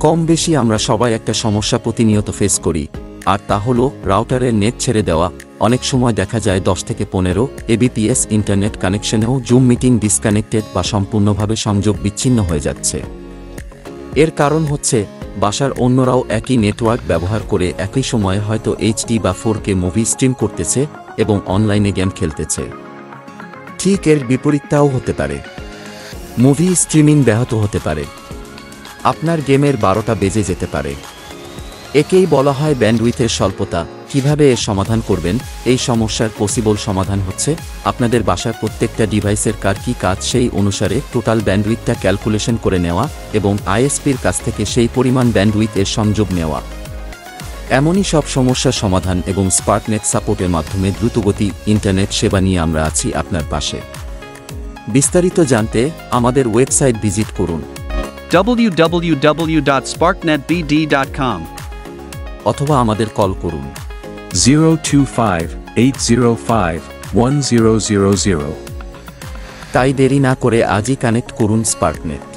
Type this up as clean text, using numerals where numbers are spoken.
কম বেশি আমরা সবাই একটা সমস্যা প্রতিনিয়ত ফেস করি, আর তা হলো রাউটারের নেট ছেড়ে দেওয়া। অনেক সময় দেখা যায় 10 থেকে 15 এবিপিএস ইন্টারনেট কানেকশনেও জুম মিটিং ডিসকানেক্টেড বা সম্পূর্ণভাবে সংযোগ বিচ্ছিন্ন হয়ে যাচ্ছে। এর কারণ হচ্ছে বাসার অন্যরাও একই নেটওয়ার্ক ব্যবহার করে একই সময়ে হয়তো এইচডি বা 4K মুভি স্ট্রিম করতেছে এবং অনলাইনে গেম খেলতেছে। ঠিক এর বিপরীতটাও হতে পারে, মুভি স্ট্রিমিং ব্যাহত হতে পারে, আপনার গেমের 12টা বেজে যেতে পারে। একেই বলা হয় ব্যান্ডউইথের স্বল্পতা। কিভাবে এর সমাধান করবেন? এই সমস্যার পসিবল সমাধান হচ্ছে আপনাদের বাসার প্রত্যেকটা ডিভাইসের কার কি কাজ সেই অনুসারে টোটাল ব্যান্ডউইথটা ক্যালকুলেশন করে নেওয়া এবং আইএসপির কাছ থেকে সেই পরিমাণ ব্যান্ডউইথ এর সংযোগ নেওয়া। এমনই সব সমস্যার সমাধান এবং স্পার্কনেট সাপোর্টের মাধ্যমে দ্রুতগতি ইন্টারনেট সেবা নিয়ে আমরা আছি আপনার পাশে। বিস্তারিত জানতে আমাদের ওয়েবসাইট ভিজিট করুন www.sparknetbd.com অথবা আমাদের কল করুন 025-805-1000। তাই দেরি না করে আজই কানেক্ট করুন স্পার্কনেট।